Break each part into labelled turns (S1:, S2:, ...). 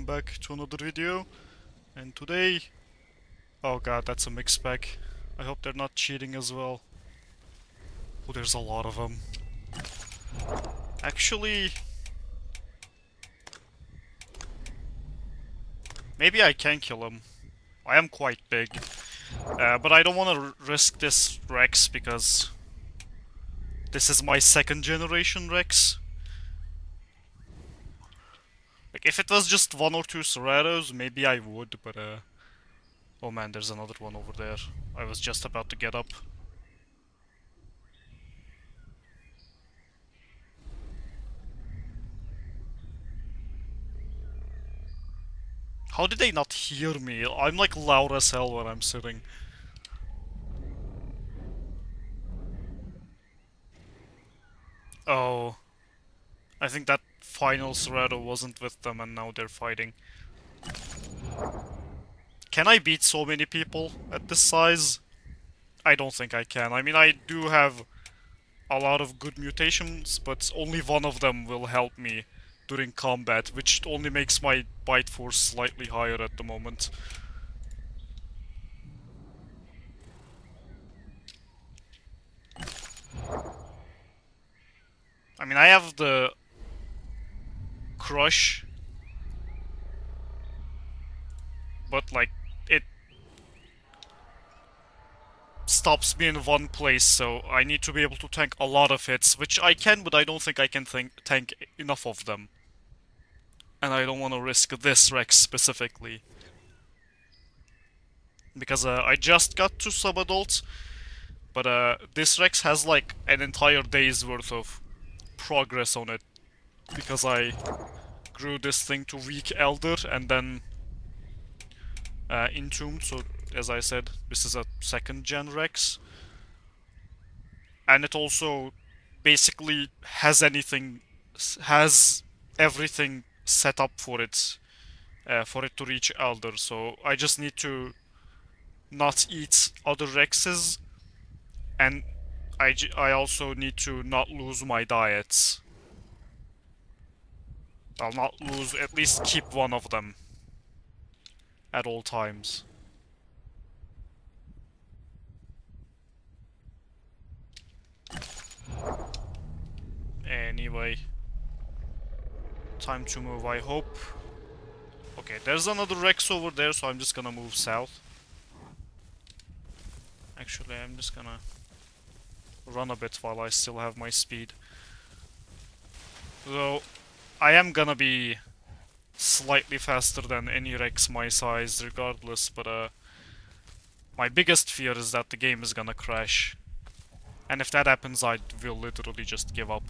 S1: welcome back to another video. And today... Oh god, that's a mixed bag. I hope they're not cheating as well. Oh, there's a lot of them. Actually... Maybe I can kill him. I am quite big. But I don't want to risk this Rex because... This is my second generation Rex. Like, if it was just one or two Cerratos, maybe I would, but oh man, there's another one over there. I was just about to get up. How did they not hear me? I'm like loud as hell when I'm sitting. Oh. I think that final Cerrato wasn't with them and now they're fighting. Can I beat so many people at this size? I don't think I can. I mean, I do have a lot of good mutations, but only one of them will help me during combat, which only makes my bite force slightly higher at the moment. I mean, I have the crush, but like, it stops me in one place, so I need to be able to tank a lot of hits, which I can, but I don't think I can tank enough of them. And I don't want to risk this Rex specifically. Because I just got to sub-adult, but this Rex has like an entire day's worth of progress on it. Because I grew this thing to weak elder and then entombed, so as I said, this is a second gen Rex. And it also basically has everything set up for it to reach elder, so I just need to not eat other Rexes, and I also need to not lose my diets. I'll not lose, at least keep one of them at all times. Anyway, time to move, I hope. Okay, there's another Rex over there, so I'm just gonna move south. Actually, I'm just gonna run a bit while I still have my speed. Though, I am gonna be slightly faster than any Rex my size regardless, but my biggest fear is that the game is gonna crash. And if that happens, I will literally just give up.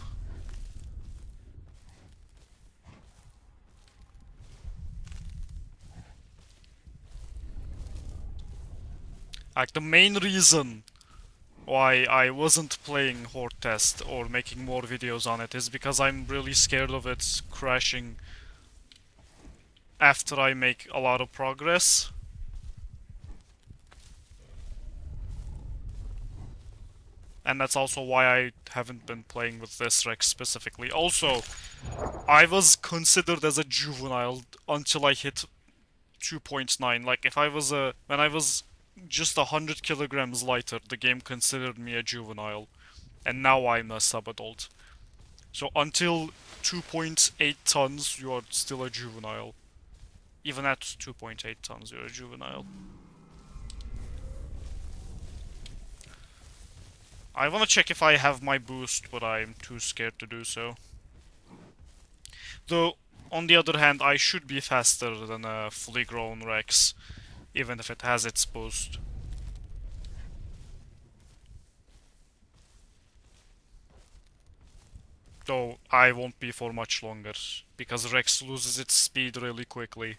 S1: Like, the main reason why I wasn't playing Hordetest or making more videos on it is because I'm really scared of it crashing after I make a lot of progress. And that's also why I haven't been playing with this Rex specifically. Also, I was considered as a juvenile until I hit 2.9. Like, if I was when I was just 100 kilograms lighter, the game considered me a juvenile. And now I'm a sub-adult. So until 2.8 tons, you are still a juvenile. Even at 2.8 tons, you're a juvenile. I wanna check if I have my boost, but I'm too scared to do so. Though, on the other hand, I should be faster than a fully grown Rex, even if it has its boost. Though, I won't be for much longer, because Rex loses its speed really quickly.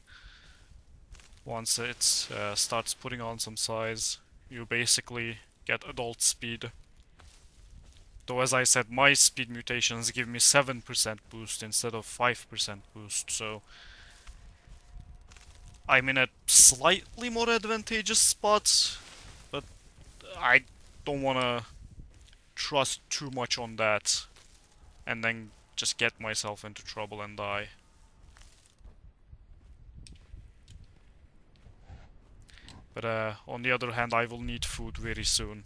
S1: Once it starts putting on some size, you basically get adult speed. Though as I said, my speed mutations give me 7% boost instead of 5% boost, so I'm in a slightly more advantageous spot, but I don't wanna trust too much on that and then just get myself into trouble and die. But on the other hand, I will need food very soon.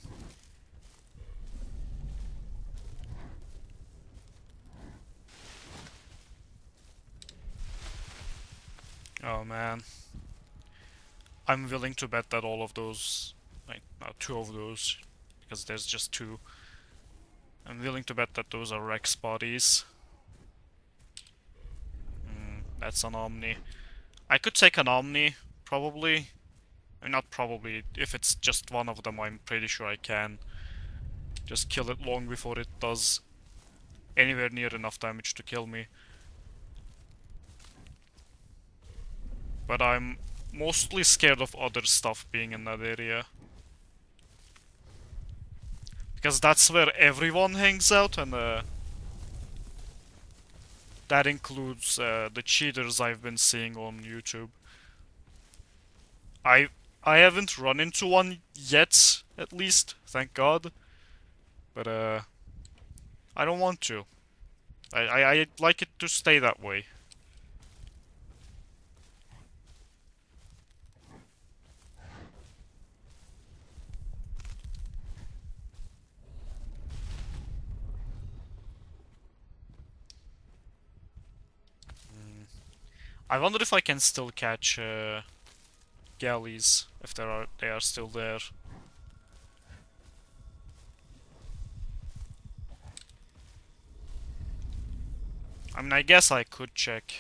S1: Oh man. I'm willing to bet that all of those, like, no, two of those, because there's just two. I'm willing to bet that those are Rex bodies. That's an Omni. I could take an Omni, probably. I mean, not probably. If it's just one of them, I'm pretty sure I can. Just kill it long before it does anywhere near enough damage to kill me. But I'm mostly scared of other stuff being in that area. Because that's where everyone hangs out, and that includes the cheaters I've been seeing on YouTube. I I haven't run into one yet, at least, thank God. But I don't want to. I'd like it to stay that way. I wonder if I can still catch galleys if they are still there. I mean, I guess I could check.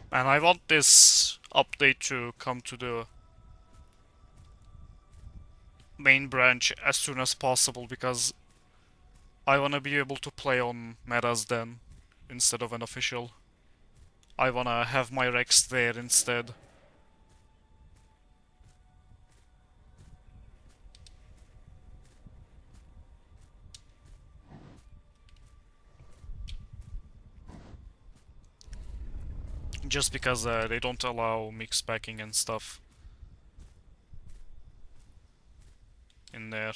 S1: And I want this update to come to the main branch as soon as possible because I want to be able to play on metas then instead of an official. I want to have my Rex there instead. Just because they don't allow mix packing and stuff in there.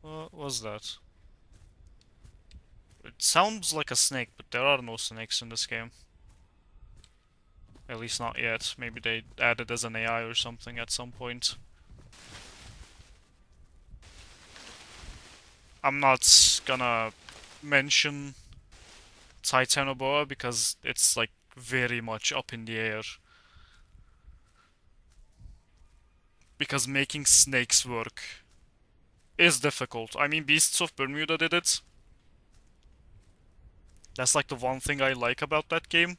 S1: What was that? It sounds like a snake, but there are no snakes in this game. At least not yet. Maybe they added as an AI or something at some point. I'm not gonna mention Titanoboa because it's like very much up in the air. Because making snakes work is difficult. I mean, Beasts of Bermuda did it. That's like the one thing I like about that game.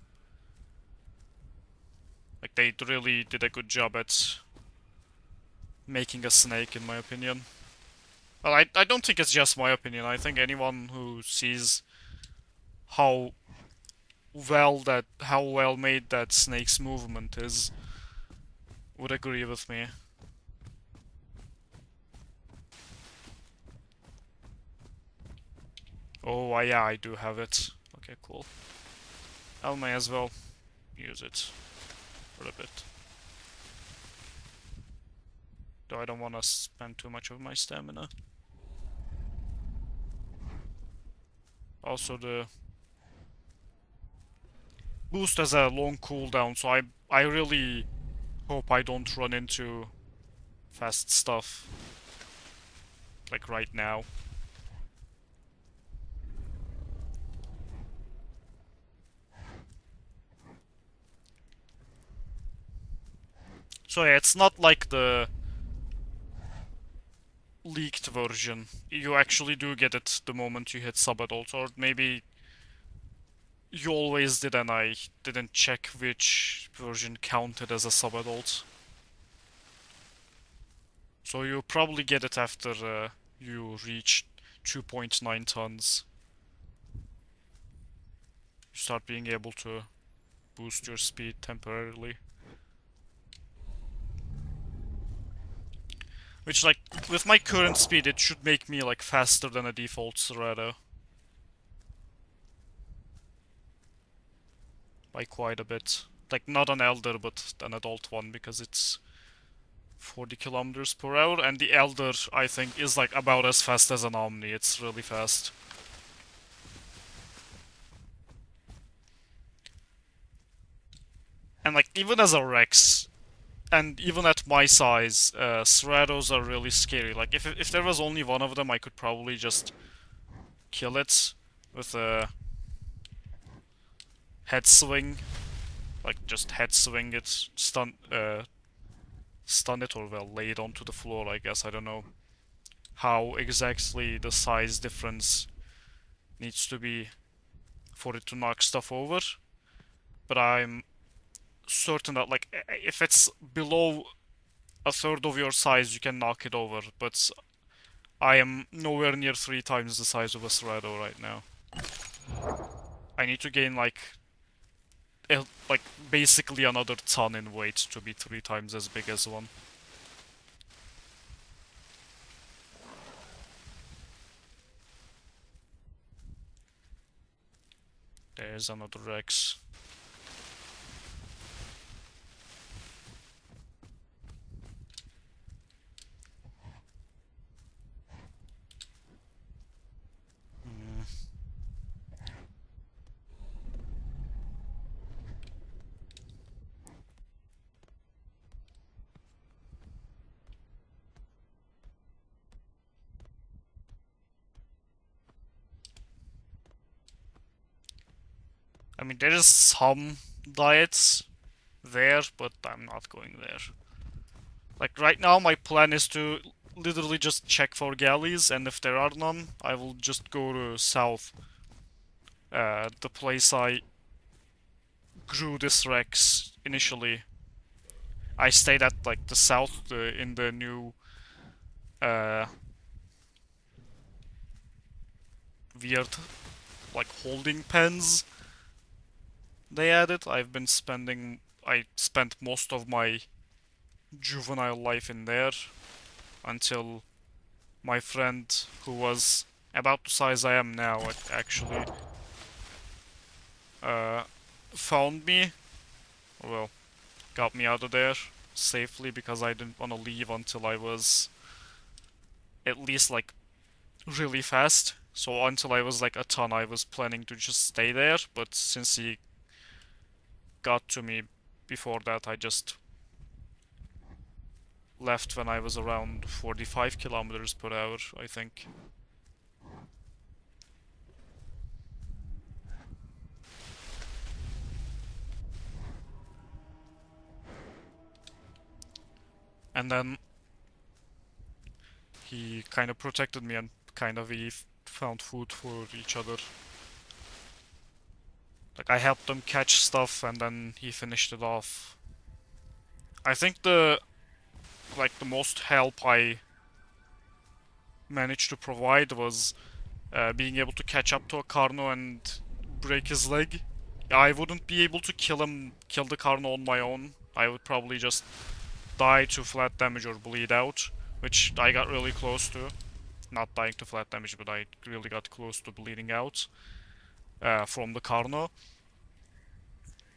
S1: Like, they really did a good job at making a snake, in my opinion. Well, I don't think it's just my opinion. I think anyone who sees how well made that snake's movement is would agree with me. Oh, yeah, I do have it. Okay, cool. I may as well use it for a bit. Though I don't want to spend too much of my stamina. Also, the boost has a long cooldown, so I really hope I don't run into fast stuff. Like right now. So yeah, it's not like the leaked version. You actually do get it the moment you hit sub adult, or maybe you always did, and I didn't check which version counted as a sub-adult. So you probably get it after you reach 2.9 tons. You start being able to boost your speed temporarily. Which, like, with my current speed, it should make me, like, faster than a default Serrato. By quite a bit. Like, not an Elder, but an adult one, because it's 40 kilometers per hour, and the Elder, I think, is, like, about as fast as an Omni. It's really fast. And, like, even as a Rex, and even at my size, Serratos are really scary. Like, if there was only one of them, I could probably just kill it with a head swing. Like, just head swing it, stun it, or, well, lay it onto the floor, I guess. I don't know how exactly the size difference needs to be for it to knock stuff over. But I'm certain that, like, if it's below a third of your size, you can knock it over. But I am nowhere near 3 times the size of a Serrato right now. I need to gain, like basically another ton in weight to be 3 times as big as one. There's another Rex. I mean, there is some diets there, but I'm not going there. Like, right now, my plan is to literally just check for galleys, and if there are none, I will just go to south. The place I grew this Rex initially. I stayed at, like, the south, in the new, uh, weird, like, holding pens they added. I spent most of my juvenile life in there until my friend, who was about the size I am now, actually uh, found me. Well, got me out of there safely because I didn't want to leave until I was at least, like, really fast. So until I was like a ton, I was planning to just stay there. But since he got to me before that, I just left when I was around 45 kilometers per hour, I think. And then he kind of protected me, and kind of we found food for each other. Like, I helped him catch stuff, and then he finished it off. I think the most help I managed to provide was being able to catch up to a Carno and break his leg. I wouldn't be able to kill the Carno on my own. I would probably just die to flat damage or bleed out, which I got really close to. Not dying to flat damage, but I really got close to bleeding out from the Carno.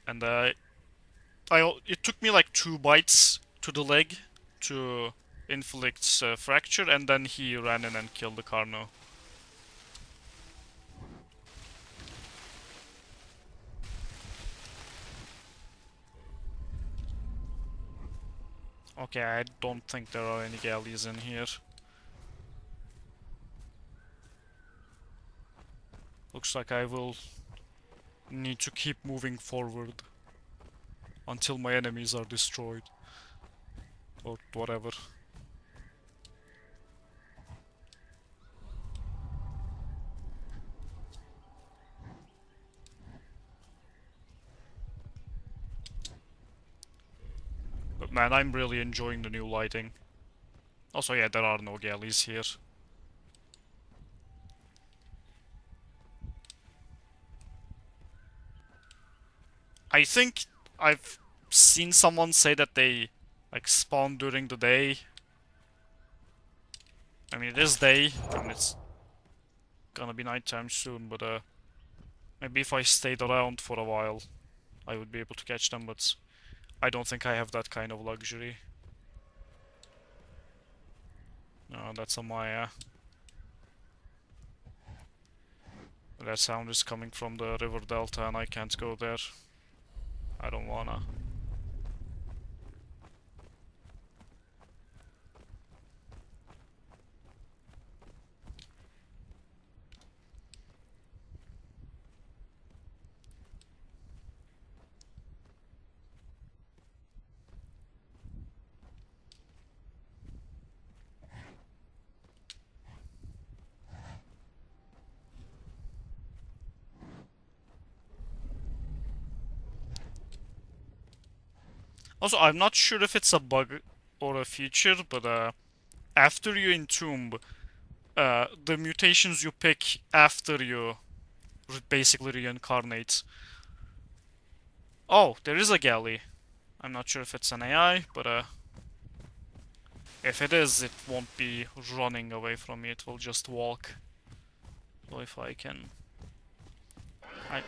S1: And it took me like 2 bites to the leg to inflict fracture, and then he ran in and killed the Carno. Okay, I don't think there are any galleys in here. Looks like I will need to keep moving forward until my enemies are destroyed. Or whatever. Man, I'm really enjoying the new lighting. Also, yeah, there are no galleys here. I think I've seen someone say that they like spawn during the day. I mean, it is day, and it's gonna be nighttime soon, but maybe if I stayed around for a while, I would be able to catch them, but I don't think I have that kind of luxury. No, that's a Maya. That sound is coming from the river delta and I can't go there. I don't wanna. Also, I'm not sure if it's a bug or a feature, but after you entomb, the mutations you pick after you basically reincarnate. Oh, there is a galley. I'm not sure if it's an AI, but if it is, it won't be running away from me. It will just walk. So if I can, I.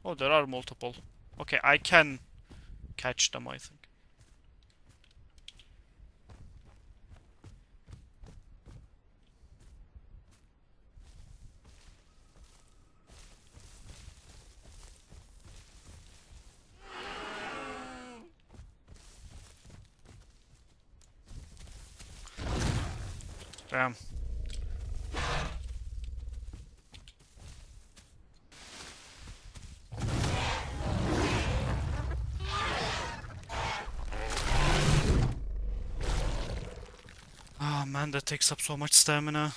S1: Oh, there are multiple. Okay, I can catch them, I think. Damn. Oh man, that takes up so much stamina.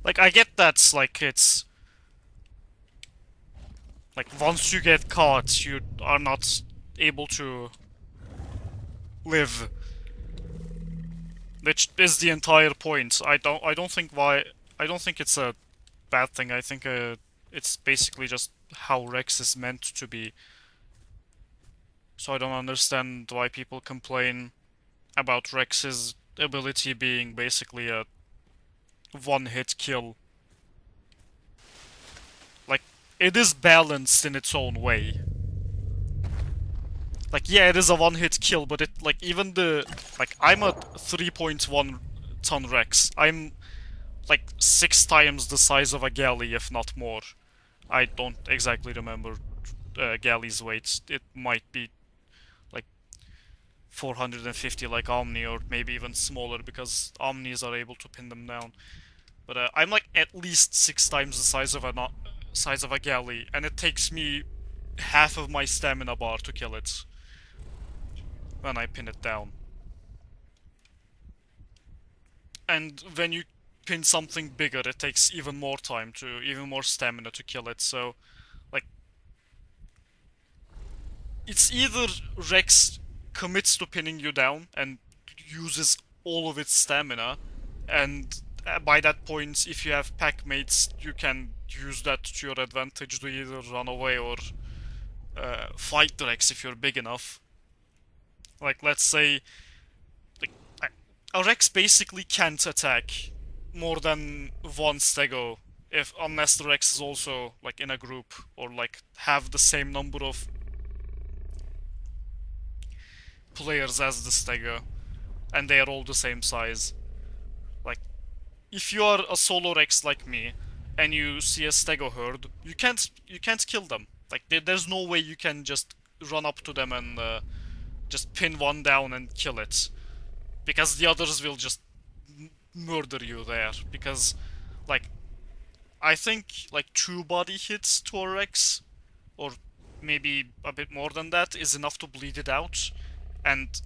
S1: Like, I get that's like it's like once you get caught, you are not able to live, which is the entire point. I don't think it's a bad thing. I think it's basically just how Rex is meant to be. So I don't understand why people complain about Rex's ability being basically a one-hit kill. Like, it is balanced in its own way. Like, yeah, it is a one-hit kill, but it, like, even the, like, I'm a 3.1 ton Rex. I'm, like, 6 times the size of a galley, if not more. I don't exactly remember galley's weight. It might be, like, 450 like Omni, or maybe even smaller, because Omnis are able to pin them down. But I'm, like, at least 6 times the size of a galley, and it takes me half of my stamina bar to kill it when I pin it down. And when you pin something bigger, it takes even more time to, even more stamina to kill it. So, like, it's either Rex commits to pinning you down and uses all of its stamina, and by that point, if you have pack mates, you can use that to your advantage to either run away or fight Rex if you're big enough. Like, let's say, like, a Rex basically can't attack more than one Stego if unless the Rex is also like in a group or like have the same number of players as the Stego and they are all the same size. Like, if you are a solo Rex like me and you see a Stego herd, you can't kill them. Like, there's no way you can just run up to them and Just pin one down and kill it. Because the others will just murder you there. Because, like, I think, like, 2 body hits to a Rex, or maybe a bit more than that, is enough to bleed it out. And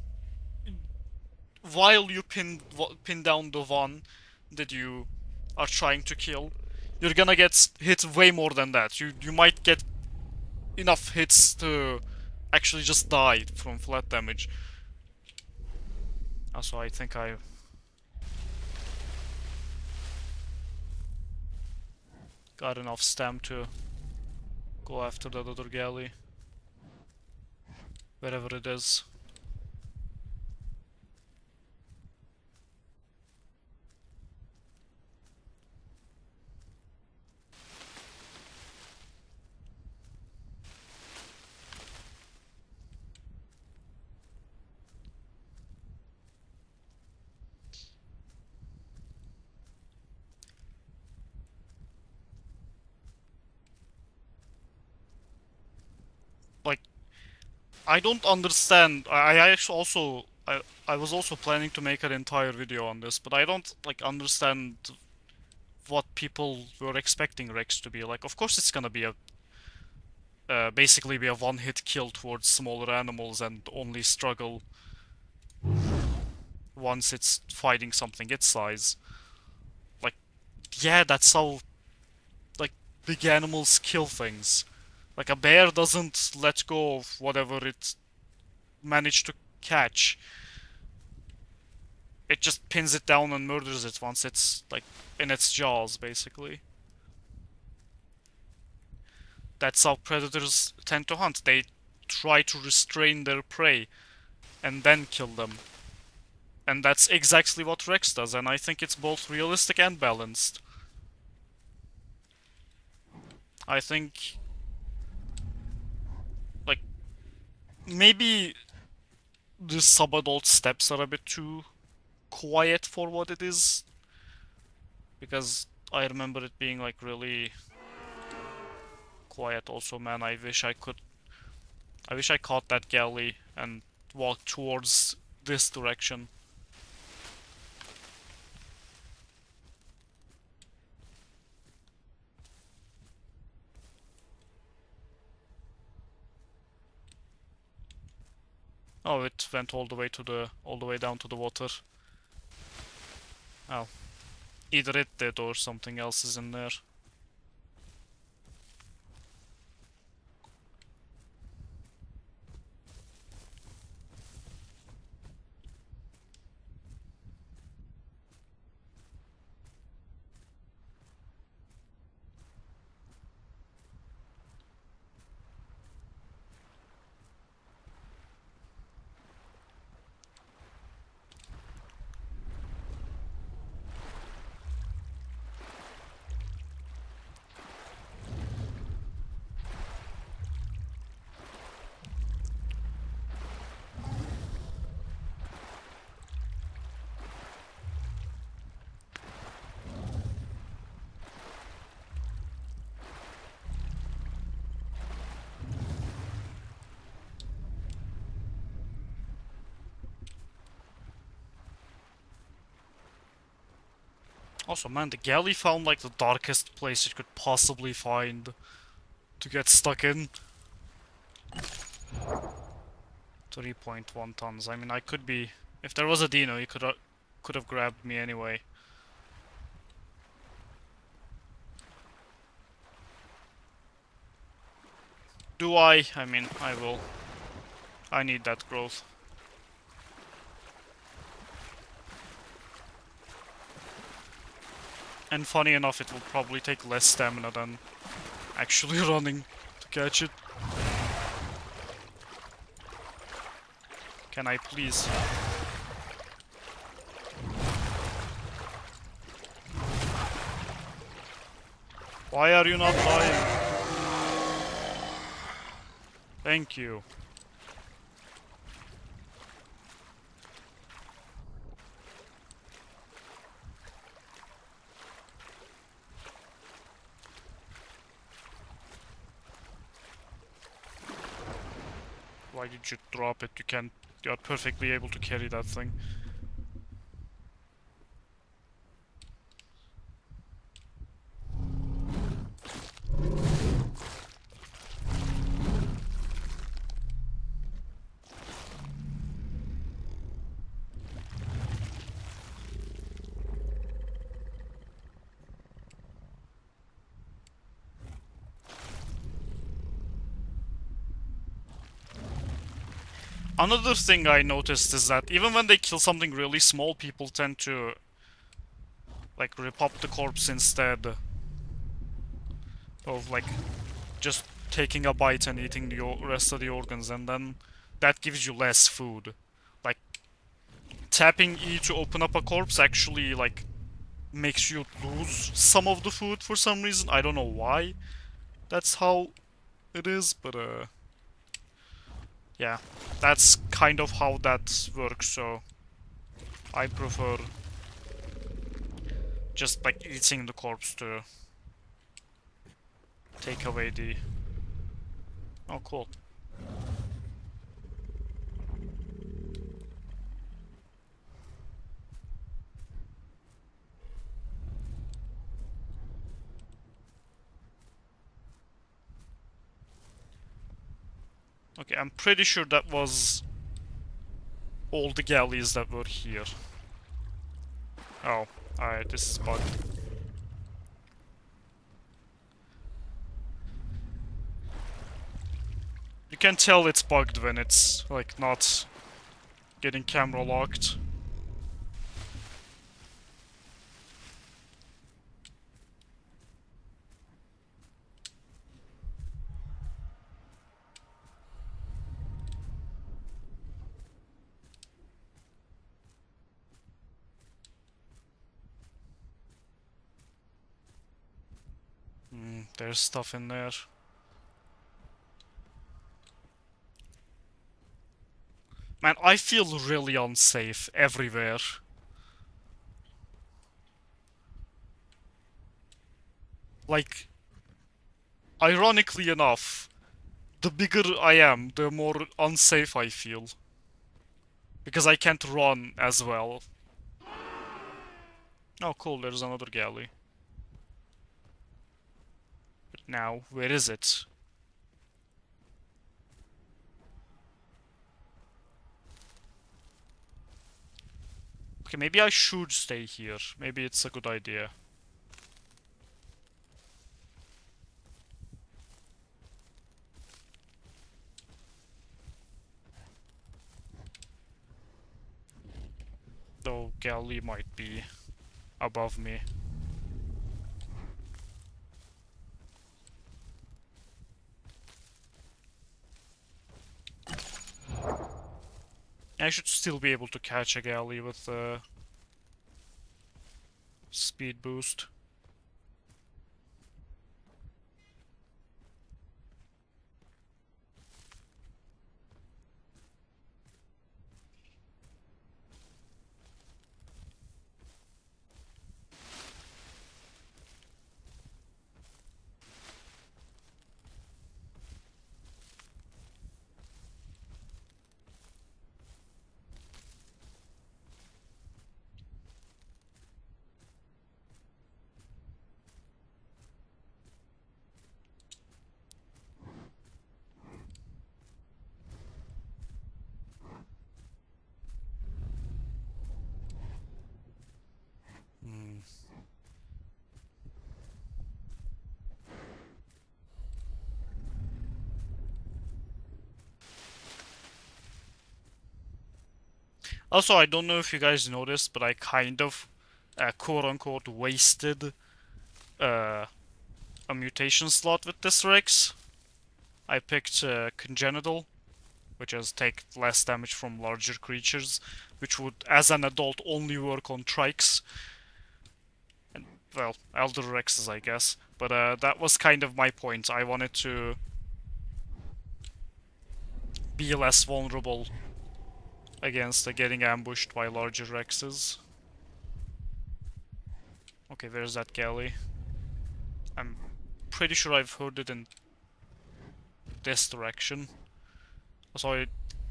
S1: while you pin down the one that you are trying to kill, you're gonna get hit way more than that. You might get enough hits to actually just die from flat damage. Also, I think I got enough stam to go after that other galley, wherever it is. Like, I don't understand. I actually also I was also planning to make an entire video on this, but I don't like understand what people were expecting Rex to be. Like, of course it's gonna be a basically be a one-hit kill towards smaller animals and only struggle once it's fighting something its size. Like, yeah, that's how like big animals kill things. Like a bear doesn't let go of whatever it managed to catch. It just pins it down and murders it once it's like in its jaws, basically. That's how predators tend to hunt. They try to restrain their prey and then kill them. And that's exactly what Rex does, and I think it's both realistic and balanced. I think, like, maybe the subadult steps are a bit too quiet for what it is, because I remember it being, like, really quiet also, man. I wish I caught that galley and walked towards this direction. Oh, it went all the way down to the water. Oh, either it did or something else is in there. Also, man, the galley found like the darkest place it could possibly find to get stuck in. 3.1 tons. I mean, I could be... If there was a dino, he could have grabbed me anyway. Do I? I mean, I will. I need that growth. And funny enough, it will probably take less stamina than actually running to catch it. Can I please? Why are you not dying? Thank you. Why did you drop it? You can't You're perfectly able to carry that thing. Another thing I noticed is that even when they kill something really small, people tend to like rip up the corpse instead of like just taking a bite and eating the rest of the organs, and then that gives you less food. Like tapping E to open up a corpse actually like makes you lose some of the food for some reason. I don't know why that's how it is, but yeah, that's kind of how that works, so I prefer just like eating the corpse to take away the... Oh, cool. Okay, I'm pretty sure that was all the galleys that were here. Oh, alright, this is bugged. You can tell it's bugged when it's, like, not getting camera locked. There's stuff in there. Man, I feel really unsafe everywhere. Like, ironically enough, the bigger I am, the more unsafe I feel. Because I can't run as well. Oh, cool, there's another galley. But now, where is it? Okay, maybe I should stay here. Maybe it's a good idea. Though galley might be above me. I should still be able to catch a galley with the speed boost. Hmm. Also, I don't know if you guys noticed, but I kind of, quote-unquote, wasted uh, a mutation slot with this Rex. I picked Congenital, which has take less damage from larger creatures, which would, as an adult, only work on Trikes. And, well, Elder Rexes, I guess. But that was kind of my point. I wanted to be less vulnerable against getting ambushed by larger Rexes. Okay, there's that galley. I'm pretty sure I've heard it in this direction. Also, I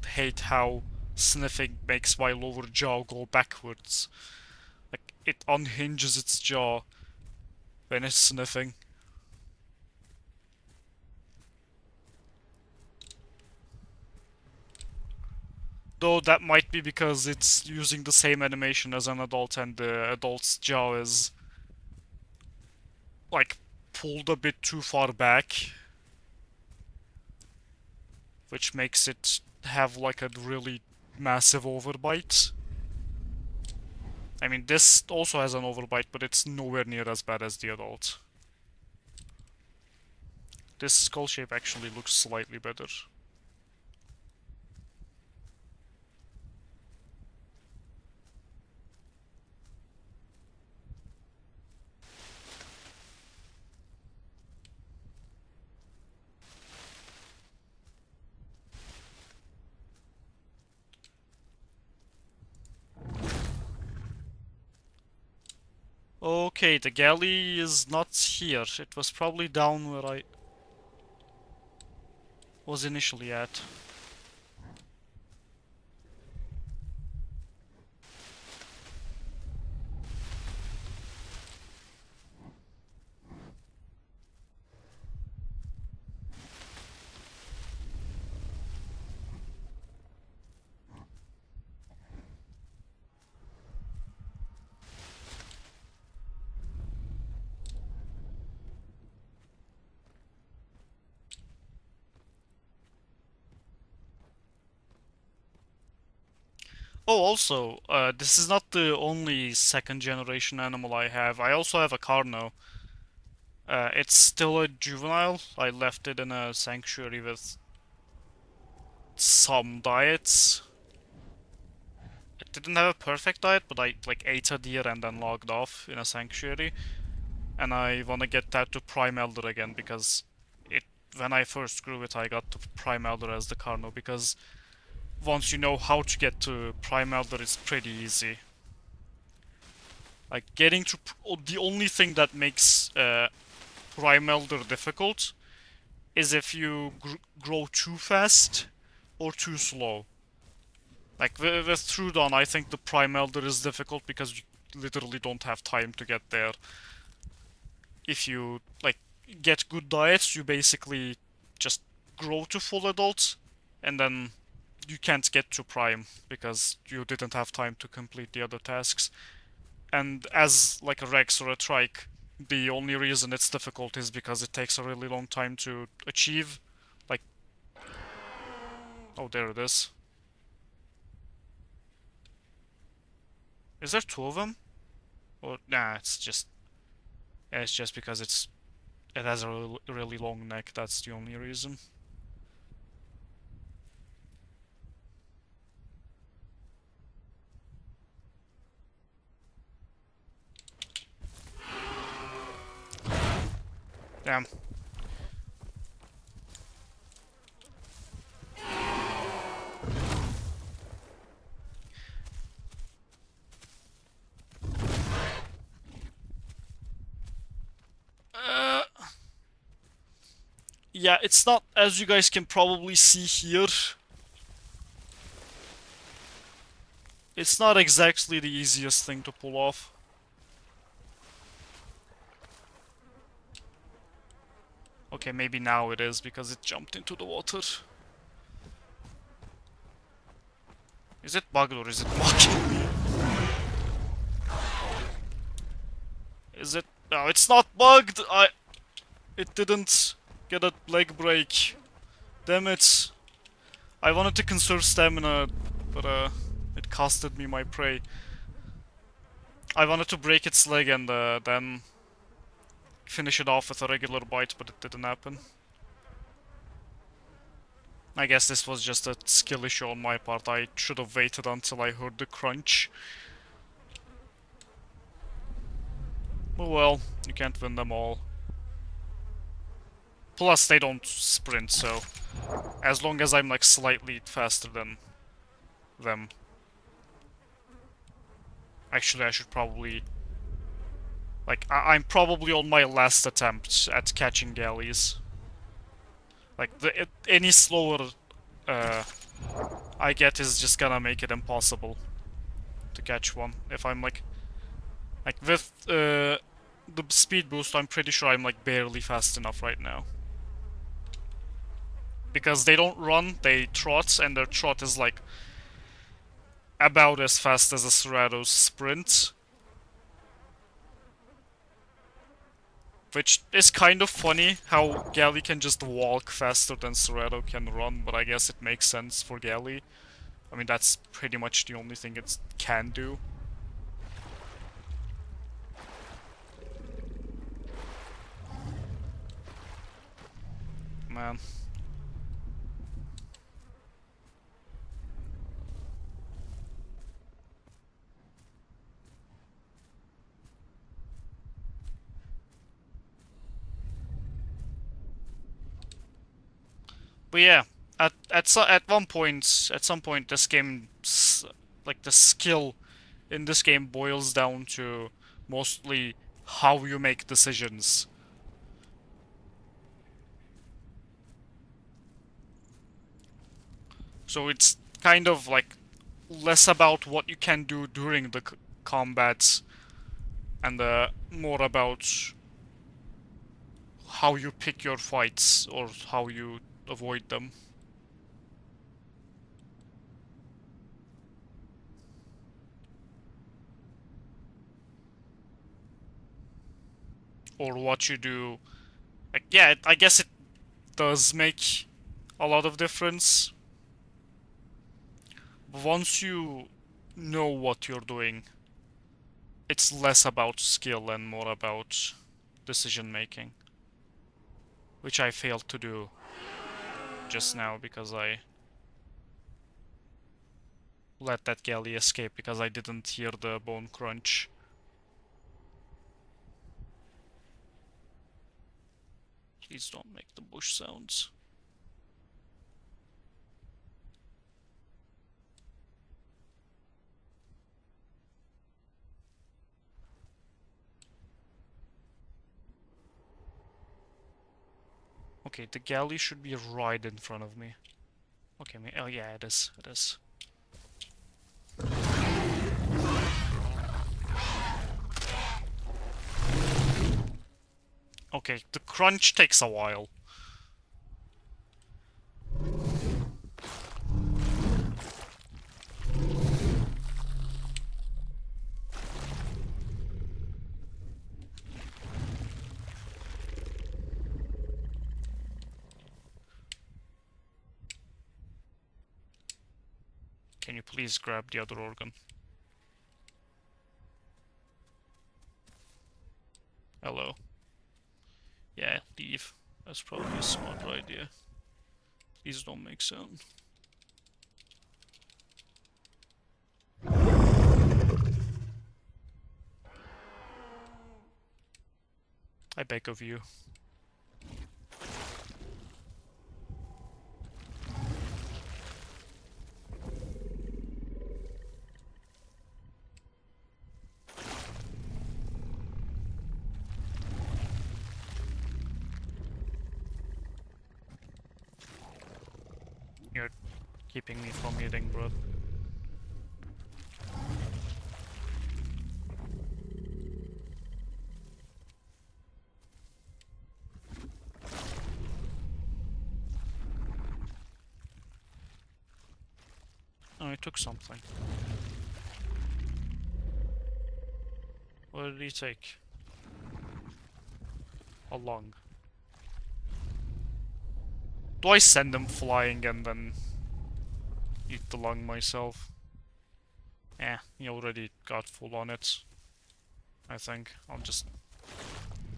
S1: hate how sniffing makes my lower jaw go backwards. Like, it unhinges its jaw when it's sniffing. Though that might be because it's using the same animation as an adult and the adult's jaw is, like, pulled a bit too far back. Which makes it have, like, a really massive overbite. I mean, this also has an overbite, but it's nowhere near as bad as the adult. This skull shape actually looks slightly better. Okay, the galley is not here. It was probably down where I was initially at. Oh, also, this is not the only second generation animal I have. I also have a Carno. It's still a juvenile. I left it in a sanctuary with some diets. It didn't have a perfect diet, but I like ate a deer and then logged off in a sanctuary. And I wanna get that to Prime Elder again because it when I first grew it I got to Prime Elder as the Carno because once you know how to get to Prime Elder it's pretty easy. Like getting to the only thing that makes Prime Elder difficult is if you grow too fast or too slow. Like with Trudon, I think the Prime Elder is difficult because you literally don't have time to get there. If you like get good diets, you basically just grow to full adult, and then you can't get to Prime because you didn't have time to complete the other tasks. And as like a Rex or a Trike, the only reason it's difficult is because it takes a really long time to achieve. Like, oh, there it is. Is there two of them? Or nah, it's just because it has a really long neck. That's the only reason. Damn. Yeah, it's not, as you guys can probably see here, it's not exactly the easiest thing to pull off. Okay, maybe now it is because it jumped into the water. Is it bugged or is it mocking me? Is it? No, it's not bugged! It didn't get a leg break. Damn it. I wanted to conserve stamina, but it costed me my prey. I wanted to break its leg and then finish it off with a regular bite, but it didn't happen. I guess this was just a skill issue on my part. I should have waited until I heard the crunch. Oh well, you can't win them all. Plus, they don't sprint, so as long as I'm like slightly faster than them. Actually, I should probably... Like, I'm probably on my last attempt at catching galleys. Like, any slower I get is just gonna make it impossible to catch one. If I'm like with the speed boost, I'm pretty sure I'm like barely fast enough right now. Because they don't run, they trot, and their trot is like about as fast as a Cerato's sprint. Which is kind of funny how Galley can just walk faster than Cerato can run, but I guess it makes sense for Galley. I mean, that's pretty much the only thing it can do. Man. But yeah, at one point, at some point, this game, like the skill in this game boils down to mostly how you make decisions. So it's kind of like less about what you can do during the combats and more about how you pick your fights or how you avoid them. Or what you do. Like, yeah, I guess it does make a lot of difference. Once you know what you're doing, it's less about skill and more about decision making. Which I failed to do just now because I let that galley escape because I didn't hear the bone crunch. Please don't make the bush sounds. Okay, the galley should be right in front of me. Okay, oh yeah, it is, it is. Okay, the crunch takes a while. Can you please grab the other organ? Hello. Yeah, leave. That's probably a smarter idea. Please don't make sound. I beg of you. You're keeping me from eating, bro. Oh, I took something. What did he take? A lung. Do I send him flying and then eat the lung myself? Eh, he already got full on it. I think I'll just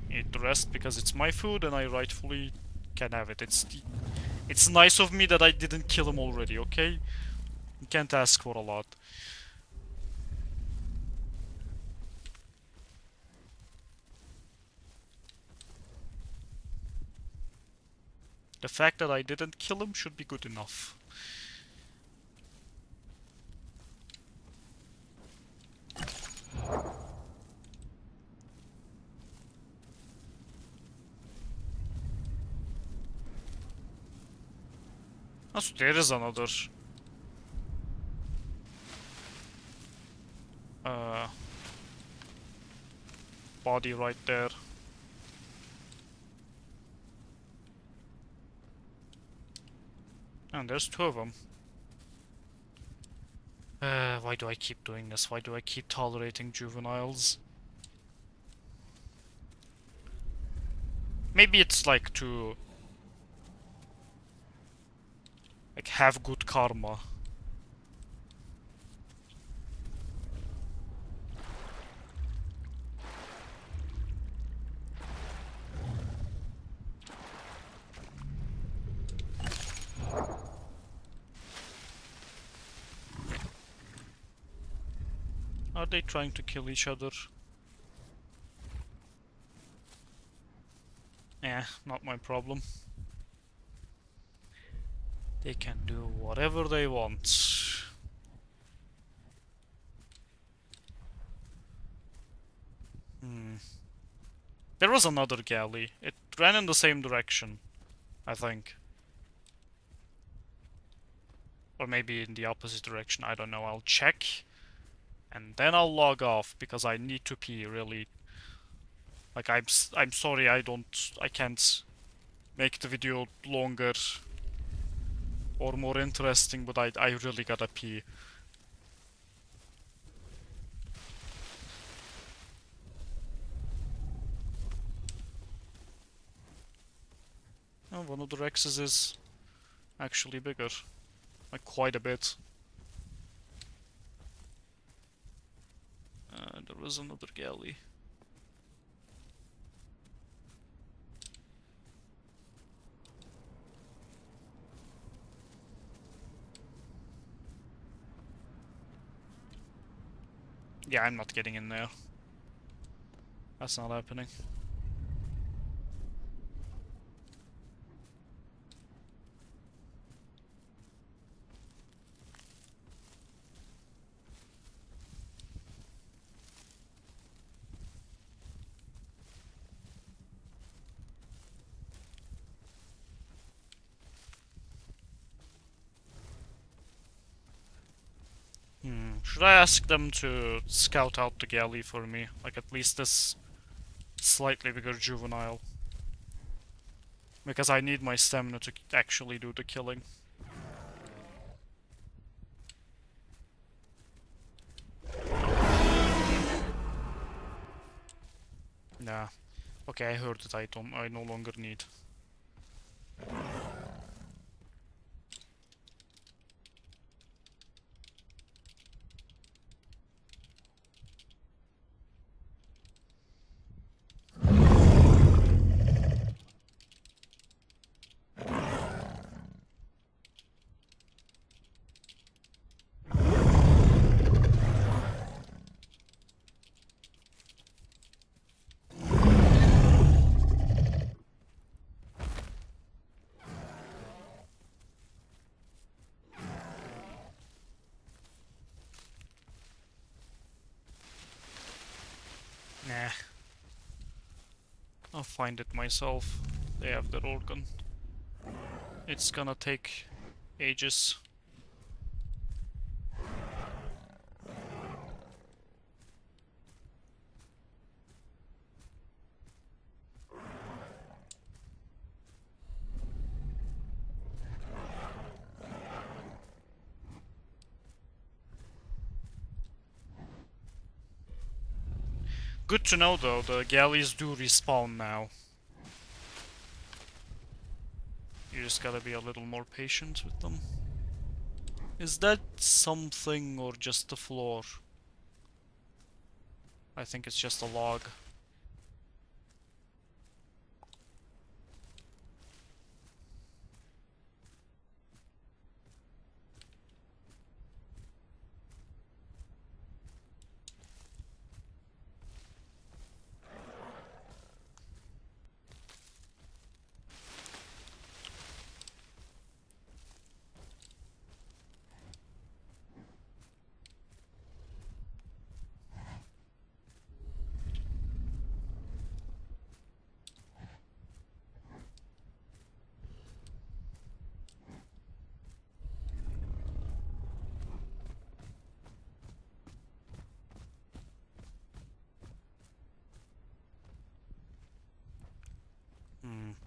S1: eat the rest because it's my food and I rightfully can have it. It's nice of me that I didn't kill him already, okay? You can't ask for a lot. The fact that I didn't kill him should be good enough. Oh, so there is another. Uh, body right there. And there's two of them. Why do I keep doing this? Why do I keep tolerating juveniles? Maybe it's like to like have good karma. Are they trying to kill each other? Eh, not my problem. They can do whatever they want. Hmm. There was another galley. It ran in the same direction, I think. Or maybe in the opposite direction, I don't know. I'll check. And then I'll log off, because I need to pee, really. Like, I'm sorry I can't make the video longer or more interesting, but I really gotta pee. Oh, one of the Rexes is actually bigger. Like, quite a bit. There was another galley. Yeah, I'm not getting in there. That's not happening. Should I ask them to scout out the galley for me? Like, at least this slightly bigger juvenile. Because I need my stamina to actually do the killing. Nah. Okay, I heard it. I no longer need. Nah. I'll find it myself. They have their organ. It's gonna take ages. Good to know though, the galleys do respawn now. You just gotta be a little more patient with them. Is that something or just the floor? I think it's just a log.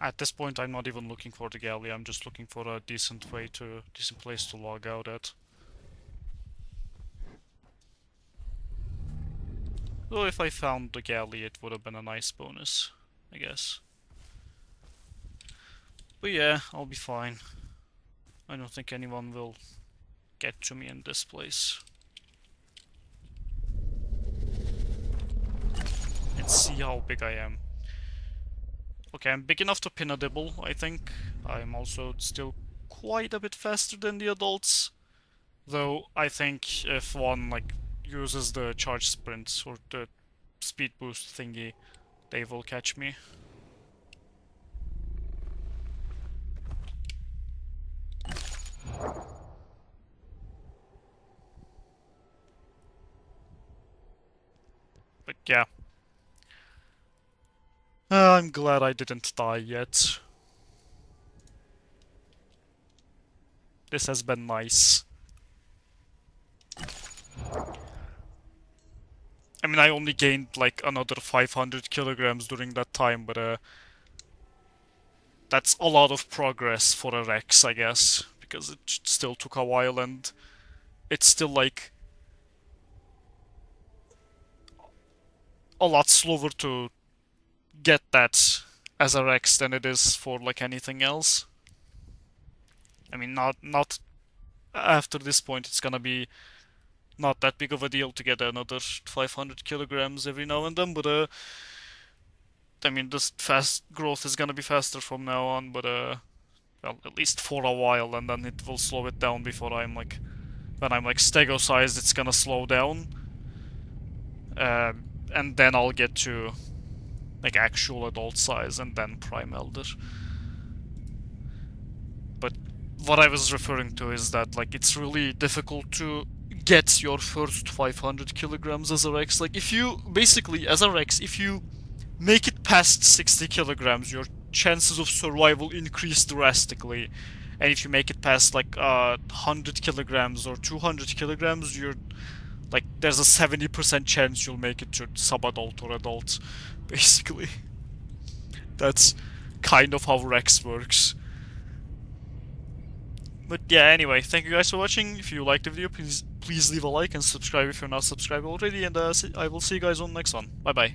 S1: At this point, I'm not even looking for the galley. I'm just looking for a decent place to log out at. Though if I found the galley, it would have been a nice bonus, I guess. But yeah, I'll be fine. I don't think anyone will get to me in this place. Let's see how big I am. Okay, I'm big enough to pin a dibble, I think. I'm also still quite a bit faster than the adults. Though, I think if one, like, uses the charge sprint or the speed boost thingy, they will catch me. But yeah. I'm glad I didn't die yet. This has been nice. I mean, I only gained like another 500 kilograms during that time, but that's a lot of progress for a Rex, I guess, because it still took a while and it's still like a lot slower to get that as a Rex than it is for like anything else. I mean, not after this point, it's gonna be not that big of a deal to get another 500 kilograms every now and then, but I mean, this fast growth is gonna be faster from now on, but well, at least for a while, and then it will slow it down before I'm like, when I'm like stego-sized, it's gonna slow down, and then I'll get to like actual adult size, and then Prime Elder. But what I was referring to is that like it's really difficult to get your first 500 kilograms as a Rex. Like if you basically as a Rex, if you make it past 60 kilograms, your chances of survival increase drastically. And if you make it past like 100 kilograms or 200 kilograms, you're like there's a 70% chance you'll make it to sub-adult or adult, basically. That's kind of how Rex works. But yeah, anyway, thank you guys for watching. If you liked the video, please leave a like and subscribe if you're not subscribed already, and I will see you guys on the next one. Bye bye.